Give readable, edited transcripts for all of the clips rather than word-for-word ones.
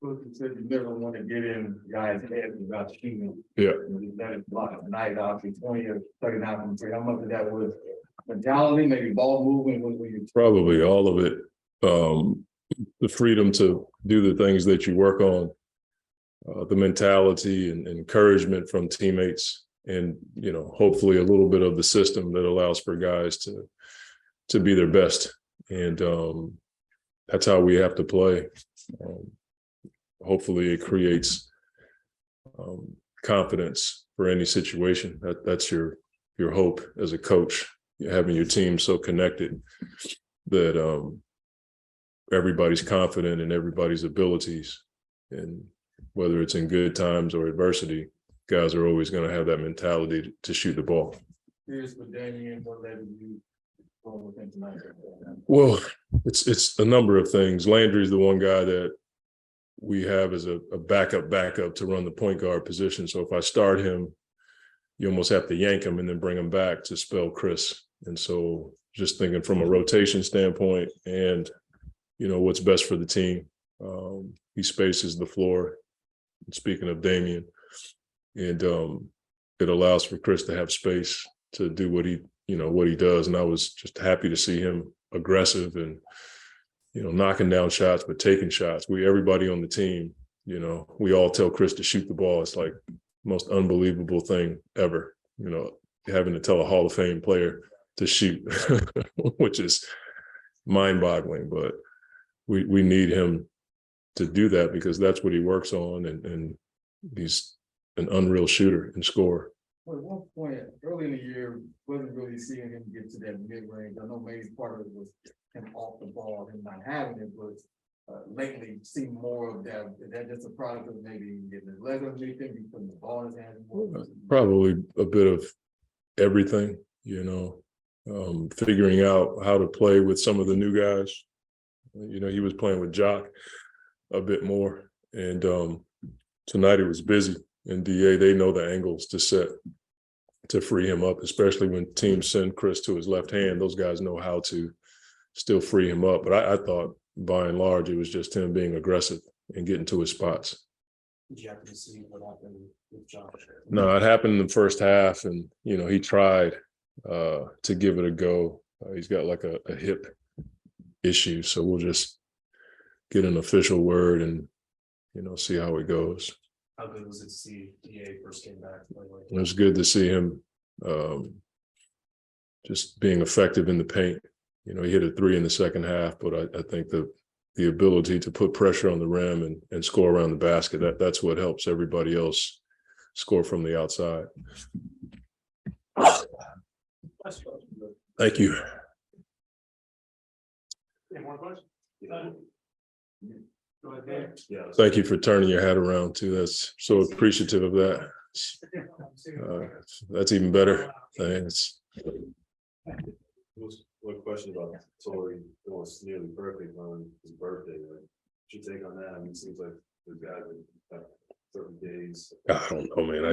You said you never want to get in guys' heads about shooting. Yeah. You let it block a night, obviously 20 or 39 from three. How much of that was mentality, maybe ball movement? What were you? Probably all of it. The freedom to do the things that you work on, the mentality and encouragement from teammates, and hopefully a little bit of the system that allows for guys to be their best. And that's how we have to play. Hopefully it creates confidence for any situation. That's your hope as a coach, having your team so connected that everybody's confident in everybody's abilities. And whether it's in good times or adversity, guys are always going to have that mentality to shoot the ball. Here's what Damian, what led you go with tonight? Well, it's a number of things. Landry's the one guy that we have as a backup to run the point guard position. So if I start him, you almost have to yank him and then bring him back to spell Chris. And so just thinking from a rotation standpoint and, what's best for the team. He spaces the floor, speaking of Damian, and it allows for Chris to have space to do what he does. And I was just happy to see him aggressive and, knocking down shots, but taking shots. Everybody on the team, we all tell Chris to shoot the ball. It's like the most unbelievable thing ever, having to tell a Hall of Fame player to shoot, which is mind-boggling, but we need him to do that because that's what he works on, and he's an unreal shooter and scorer. Well, at one point early in the year, wasn't really seeing him get to that mid-range. I know maybe part of it was him off the ball, him not having it, but lately seen more of that. Is that just a product of maybe getting his leg underneath him, putting the ball in his hands more? Probably a bit of everything, figuring out how to play with some of the new guys. He was playing with Jock a bit more, and tonight it was busy. And DA, they know the angles to set to free him up, especially when teams send Chris to his left hand. Those guys know how to still free him up. But I thought, by and large, it was just him being aggressive and getting to his spots. Did you happen to see what happened with Josh? No, it happened in the first half, and he tried to give it a go. He's got like a hip issue, so we'll just get an official word and see how it goes. How good was it to see DA first came back? It was good to see him just being effective in the paint. He hit a 3 in the second half, but I think the ability to put pressure on the rim and score around the basket, that's what helps everybody else score from the outside. Thank you. Any more questions? Go ahead, Dan. Yeah. Thank you for turning your hat around too. That's so appreciative of that. That's even better. Thanks. One question about Torrey going nearly perfect on his birthday. Like, what's your take on that? I mean, it seems like the guy that have certain days. I don't know, man.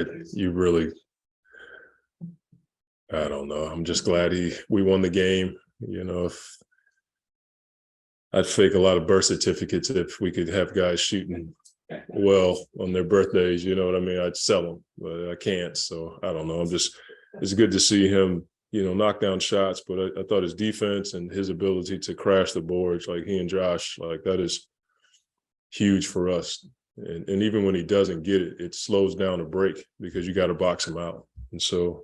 I don't know. I'm just glad we won the game. If I'd fake a lot of birth certificates if we could have guys shooting well on their birthdays, you know what I mean? I'd sell them, but I can't. So I don't know. It's good to see him, knock down shots, but I thought his defense and his ability to crash the boards, like he and Josh, like that is huge for us. And even when he doesn't get it, it slows down a break because you got to box him out. And so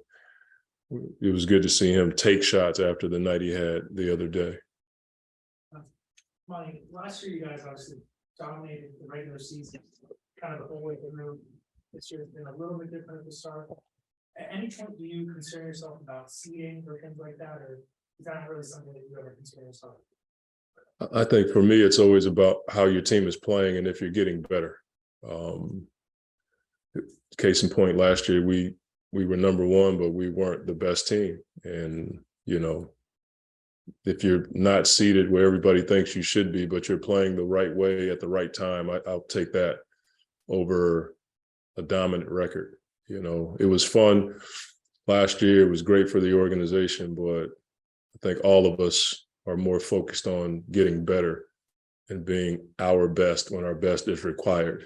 it was good to see him take shots after the night he had the other day. Monty, last year you guys obviously dominated the regular season kind of the whole way through. This year has been a little bit different at the start. At any point, do you concern yourself about seeding or things like that, or is that not really something that you ever consider yourself? I think for me, it's always about how your team is playing and if you're getting better. Case in point, last year we were number one, but we weren't the best team. And if you're not seated where everybody thinks you should be, but you're playing the right way at the right time, I'll take that over a dominant record. It was fun last year. It was great for the organization, but I think all of us are more focused on getting better and being our best when our best is required,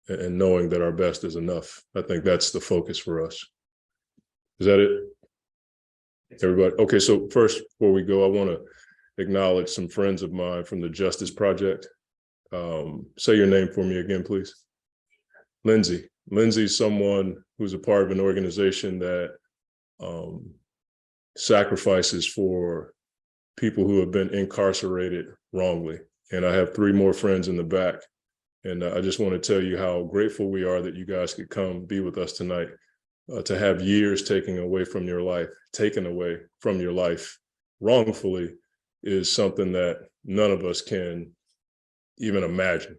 and knowing that our best is enough. I think that's the focus for us. Is that it? Everybody? Okay, so first, before we go, I want to acknowledge some friends of mine from the Justice Project. Say your name for me again, please. Lindsay. Lindsay's someone who's a part of an organization that sacrifices for people who have been incarcerated wrongly. And I have 3 more friends in the back. And I just want to tell you how grateful we are that you guys could come be with us tonight. To have years taken away from your life wrongfully is something that none of us can even imagine.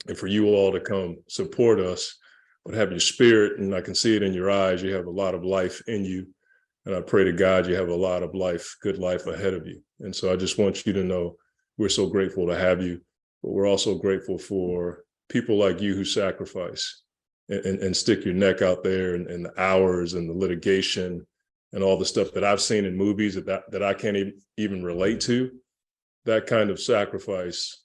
And for you all to come support us, but have your spirit, and I can see it in your eyes, you have a lot of life in you. And I pray to God you have a lot of life, good life ahead of you. And so I just want you to know we're so grateful to have you, but we're also grateful for people like you who sacrifice and stick your neck out there, and the hours and the litigation and all the stuff that I've seen in movies that I can't even relate to. That kind of sacrifice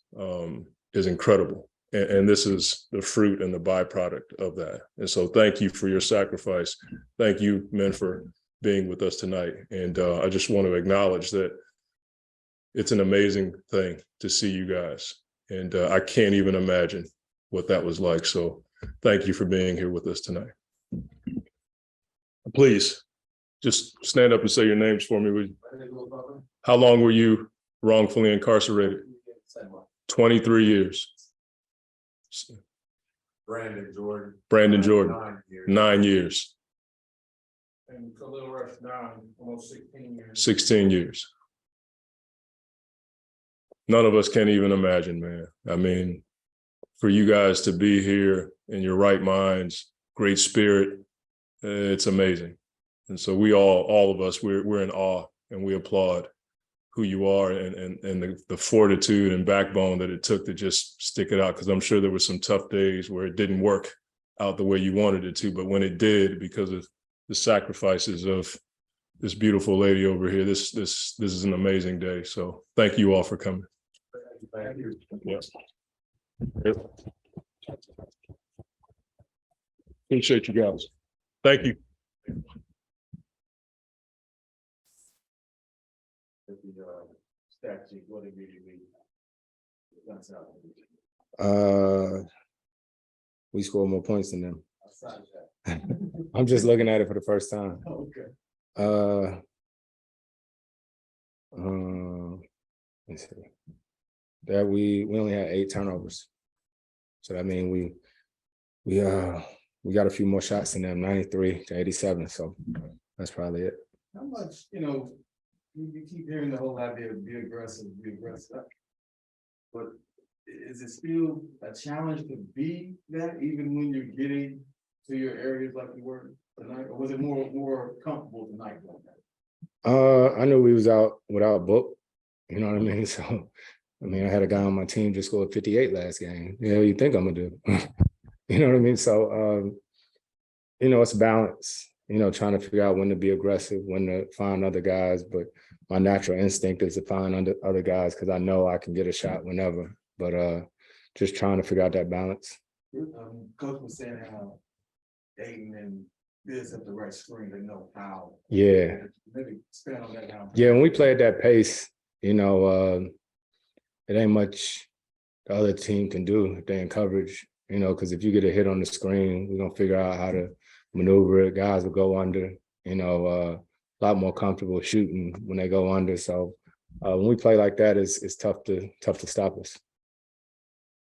is incredible. And this is the fruit and the byproduct of that. And so thank you for your sacrifice. Thank you, men, for being with us tonight. And I just want to acknowledge that it's an amazing thing to see you guys. And I can't even imagine what that was like. So thank you for being here with us tonight. Please, just stand up and say your names for me. How long were you wrongfully incarcerated? 23 years. Brandon Jordan. Brandon Jordan, 9 years. And Khalil Rush down almost 16 years. 16 years. None of us can even imagine, man. I mean, for you guys to be here in your right minds, great spirit, it's amazing. And so we all of us, we're in awe, and we applaud who you are and the fortitude and backbone that it took to just stick it out. Because I'm sure there were some tough days where it didn't work out the way you wanted it to, but when it did, because of the sacrifices of this beautiful lady over here, this is an amazing day. So thank you all for coming. Thank you. Yes. Appreciate you guys. Thank you. Statute, what it really means. We scored more points than them. Outside of that. I'm just looking at it for the first time. Okay. Let's see. That we only had 8 turnovers. So that means we got a few more shots than them, 93 to 87. So that's probably it. How much, you keep hearing the whole idea of be aggressive. But is it still a challenge to be that even when you're getting to your areas like you were tonight? Or was it more comfortable tonight like that? I knew we was out without Book. You know what I mean? So, I mean, I had a guy on my team just scored 58 last game. You know, you think I'm gonna do? You know what I mean? So, it's balance. Trying to figure out when to be aggressive, when to find other guys. But my natural instinct is to find other guys because I know I can get a shot whenever. But just trying to figure out that balance. Coach was saying how Ayton and Biz have the right screen to know how. Yeah. Maybe expand on that now. Yeah, when we play at that pace, it ain't much the other team can do if they're in coverage, because if you get a hit on the screen, we're gonna figure out how to maneuver it. Guys will go under, a lot more comfortable shooting when they go under. So when we play like that, it's tough to stop us.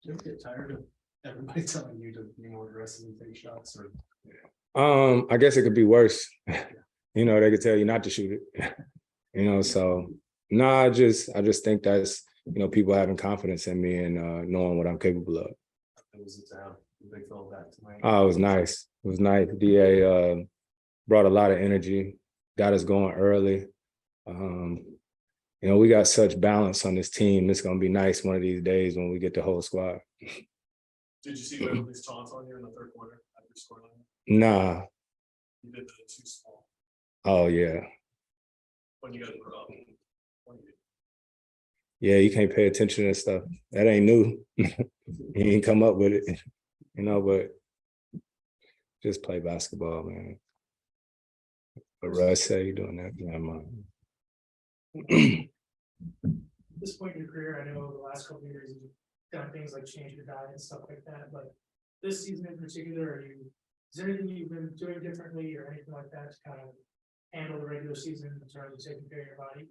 Do you get tired of everybody telling you to be more aggressive and take shots? Or I guess it could be worse. They could tell you not to shoot it. So no, I just think that's people having confidence in me and knowing what I'm capable of. it was to have the big fella back tonight? Oh, it was nice. It was nice. DA brought a lot of energy, got us going early. We got such balance on this team. It's gonna be nice one of these days when we get the whole squad. Did you see Beverly's taunts on you in the third quarter after scoring? Nah. You did the too small Oh yeah. when you guys were up. When you yeah, you can't pay attention to that stuff. That ain't new. He ain't come up with it, but just play basketball, man. But Russ say you doing that, yeah, man. At this point in your career, I know the last couple of years you've done things like change your diet and stuff like that, but this season in particular, is there anything you've been doing differently or anything like that to kind of handle the regular season in terms of taking care of your body?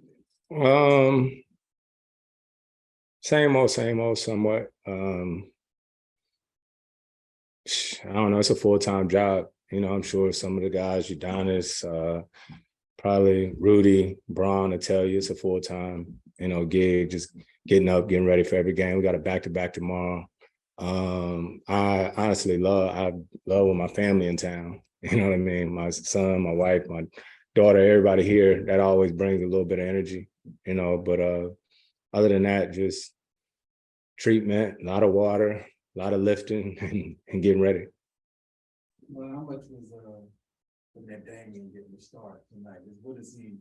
Same old, somewhat. I don't know, it's a full-time job. I'm sure some of the guys, Udonis, probably Rudy, Braun, will tell you it's a full-time, gig, just getting up, getting ready for every game. We got a back-to-back tomorrow. I honestly love with my family in town. You know what I mean? My son, my wife, my daughter, everybody here, that always brings a little bit of energy, but other than that, just treatment, a lot of water, a lot of lifting and getting ready. Well, how much was that Damian getting the start tonight? What is he?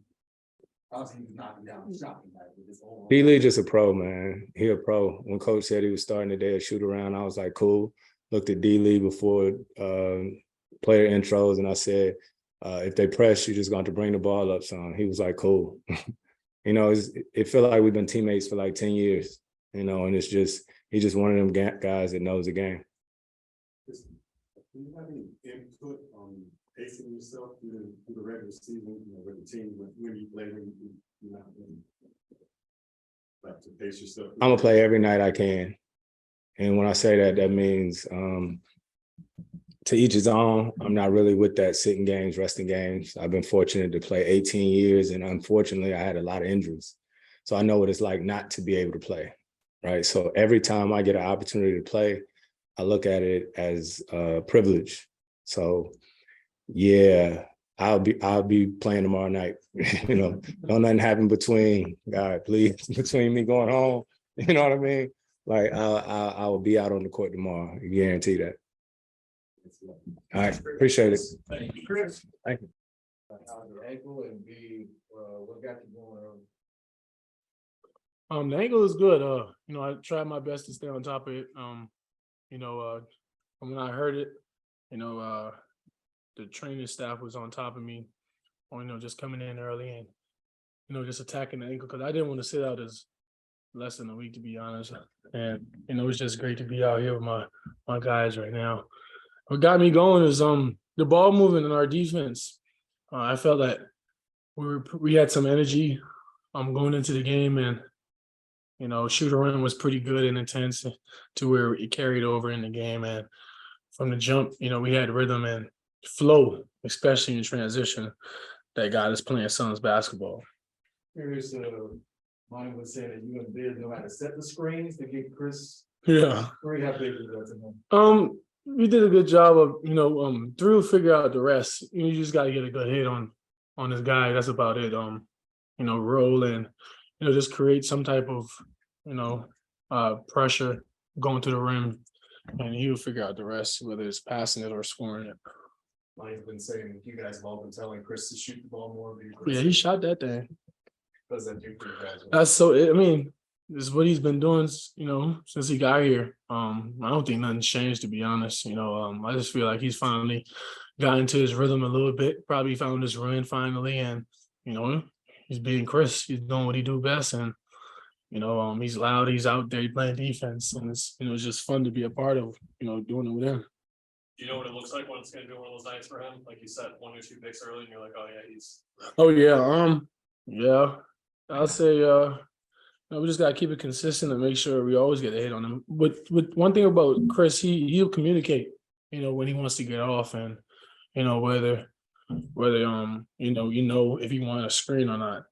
Obviously, he was knocking down the shot tonight with his overall. D-Lee just a pro, man. He a pro. When coach said he was starting today a shoot around, I was like, cool. Looked at D-Lee before player intros, and I said, if they press, you're just going to bring the ball up some. He was like, cool. It felt like we've been teammates for like 10 years, and he's just one of them guys that knows the game. Do you have any input on pacing yourself through the regular season, with the team, when you play, when you're not like to pace yourself? I'm gonna play every night I can, and when I say that, that means to each his own. I'm not really with that sitting games, resting games. I've been fortunate to play 18 years, and unfortunately, I had a lot of injuries, so I know what it's like not to be able to play, right? So every time I get an opportunity to play, I look at it as a privilege. So yeah, I'll be playing tomorrow night. Don't nothing happen between, God, please, between me going home. You know what I mean? Like I will be out on the court tomorrow. I guarantee that. All right, appreciate it. Thank you, Chris. Thank you. How's your ankle and what got you going early? The ankle is good. I tried my best to stay on top of it. When I heard it, the training staff was on top of me, just coming in early and, just attacking the ankle, because I didn't want to sit out as less than a week, to be honest. And, it's just great to be out here with my guys right now. What got me going is the ball movement in our defense. I felt that we had some energy going into the game, and shoot around was pretty good and intense to where it carried over in the game. And from the jump, we had rhythm and flow, especially in transition, that got us playing Suns basketball. Curious, Monty was saying that you and Biz know how to set the screens to get Chris. Yeah. How big was that tonight? We did a good job of, Drew figure out the rest. You just got to get a good hit on this guy. That's about it. Roll and, just create some type of, pressure going to the rim, and he'll figure out the rest, whether it's passing it or scoring it. Monty's been saying you guys have all been telling Chris to shoot the ball more. Yeah, he shot that thing. What does that do for you guys? That's so. This is what he's been doing, since he got here. I don't think nothing's changed, to be honest. I just feel like he's finally got into his rhythm a little bit. Probably found his run finally, and he's being Chris. He's doing what he do best, and he's loud. He's out there playing defense, and it's it's just fun to be a part of. Doing it with him. Do you know what it looks like when it's going to be one of those nights for him? Like you said, 1 or 2 picks early, and you're like, oh yeah, he's. Oh yeah, yeah. I'll say, we just gotta keep it consistent and make sure we always get a hit on him. With one thing about Chris, he'll communicate, when he wants to get off, and whether if he want a screen or not.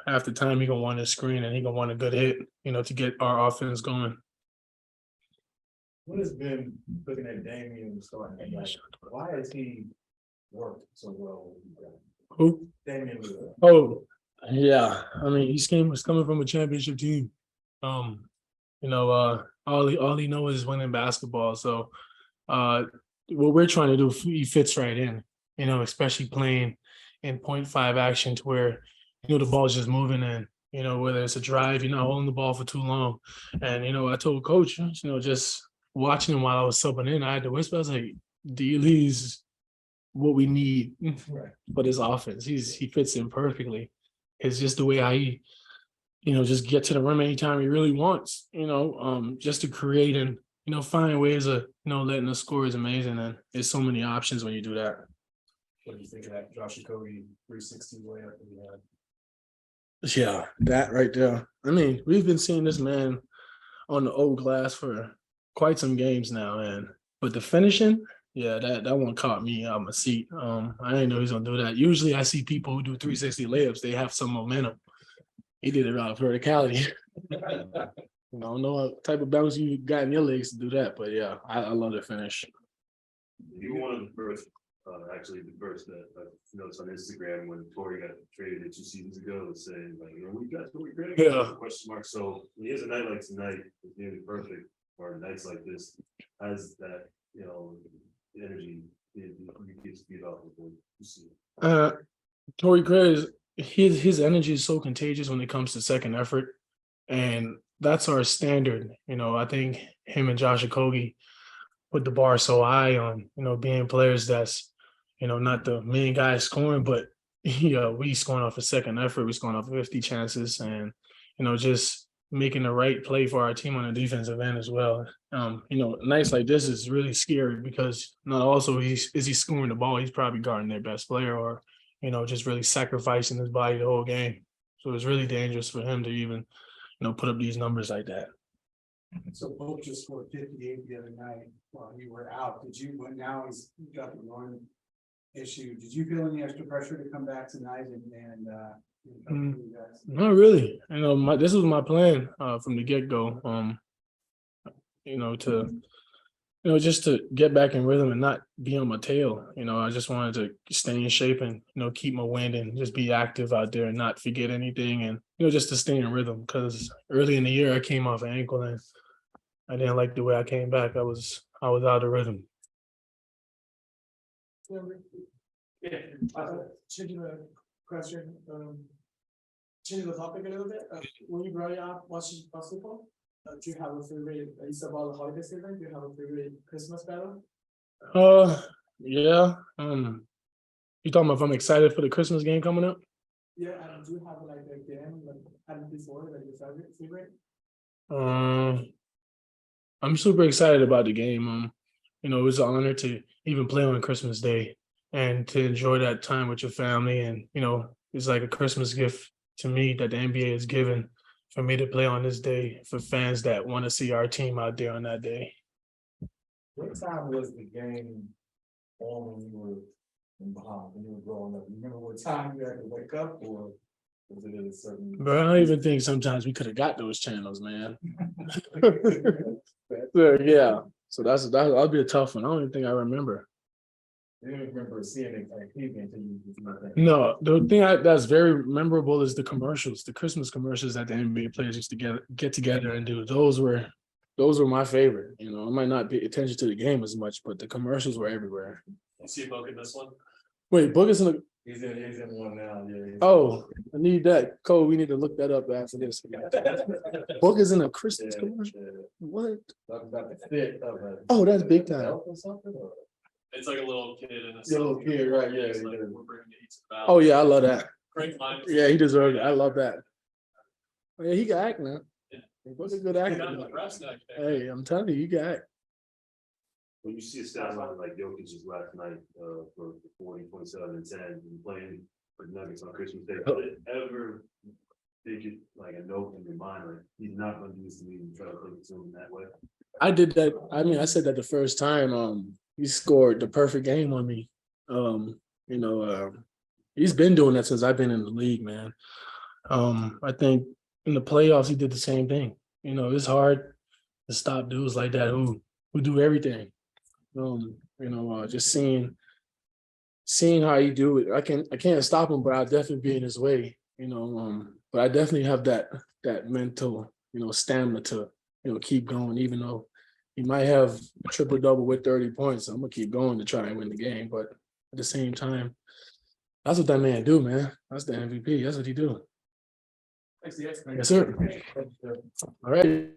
Half the time he gonna want a screen and he gonna want a good hit, to get our offense going. What has been looking at Damian starting? Why has he worked so well with you guys? Who? Damian. Oh, yeah. He's coming from a championship team. All he knows is winning basketball. So, what we're trying to do, he fits right in. Especially playing in 0.5 action, to where the ball's just moving, and You know, whether it's a drive, you're not holding the ball for too long. And, you know, I told coach, you know, just watching him while I was subbing in, I had to whisper, I was like, D-Lee's what we need for this offense. He fits in perfectly. It's just the way how he, you know, just get to the rim anytime he really wants, you know, just to create and, you know, find ways of, you know, letting us score is amazing. And there's so many options when you do that. What do you think of that Josh Okogie 360 layup that we had? Yeah, that right there. I mean, we've been seeing this man on the old glass for quite some games now, and but the finishing, yeah, that one caught me out my seat. I didn't know he was gonna do that. Usually, I see people who do 360 layups; they have some momentum. He did it out of verticality. I don't know what type of balance you got in your legs to do that, but yeah, I love the finish. You were one of the first, actually the first that I noticed on Instagram when Torrey got traded 2 seasons ago, saying like, you know, we got Torrey Craig? Yeah. Question mark. So when he has a night like tonight, it's nearly perfect, or nights like this, has that, you know, energy, it gets beat off of what you see. Torrey Craig, his energy is so contagious when it comes to second effort, and that's our standard. You know, I think him and Josh Okogie put the bar so high on, you know, being players that's, you know, not the main guy scoring, but you know, we scoring off a second effort, we scoring off 50 chances, and you know, just making the right play for our team on the defensive end as well. You know, nights like this is really scary because not also is he scoring the ball, he's probably guarding their best player, or you know, just really sacrificing his body the whole game. So it's really dangerous for him to even, you know, put up these numbers like that. So Book just scored 58 the other night while you were out. Did you, but now he's got the groin issue. Did you feel any extra pressure to come back tonight and Not really. You know, this was my plan from the get-go. You know, just to get back in rhythm and not be on my tail. You know, I just wanted to stay in shape and, you know, keep my wind and just be active out there and not forget anything, and, you know, just to stay in rhythm, because early in the year I came off an ankle and I didn't like the way I came back. I was out of rhythm. Yeah, changing the question, changing the topic a little bit. When you brought it up watching basketball, do you have a favorite? It's about the holiday season. Do you have a favorite Christmas battle? Yeah. You talking about if I'm excited for the Christmas game coming up? Yeah, and do you have like a game like had before that your favorite? I'm super excited about the game. You know, it was an honor to even play on Christmas Day and to enjoy that time with your family. And, you know, it's like a Christmas gift to me that the NBA has given for me to play on this day for fans that want to see our team out there on that day. What time was the game on when you were in Bahamas, when you were growing up? You remember what time you had to wake up, or was it at a certain? But I don't even think sometimes we could have got those channels, man. So, yeah. So that'll be a tough one. I don't even think I remember. You didn't remember seeing it on TV until you was No, the thing that's very memorable is the commercials, the Christmas commercials that the NBA players used to get together and do. Those were my favorite. You know, I might not pay attention to the game as much, but the commercials were everywhere. You see Book in this one? Wait, Book is in the. He's in one now. Yeah. Oh, I need that. Cole, we need to look that up after this. Book is in a Christmas commercial. What? Talking about the fit of a. Oh, that's big time. Or something, or? It's like a little kid in a Little kid, right? Yeah. It's like, Yeah. we're bringing the heat to the valley. Oh yeah, I love that. Great line. Yeah, he deserved it. I love that. Oh, yeah, he can act now. Yeah. What's a good Got actor? him the press next day. Hey, I'm telling you, you can act. When you see a stat line like Jokic's last night, for 40, 27, and 10, and playing for Nuggets on Christmas Day, did it ever think it like a note in your mind, like he's not going to do this to me and try to take it to him that way? I did that. I mean, I said that the first time. He scored the perfect game on me. You know, he's been doing that since I've been in the league, man. I think in the playoffs he did the same thing. You know, it's hard to stop dudes like that who do everything. You know, just seeing how you do it. I can't stop him, but I'll definitely be in his way. You know, but I definitely have that mental, you know, stamina to, you know, keep going, even though he might have a triple-double with 30 points. I'm going to keep going to try and win the game. But at the same time, that's what that man do, man. That's the MVP. That's what he do. Thanks, yes. Yes, sir. All right.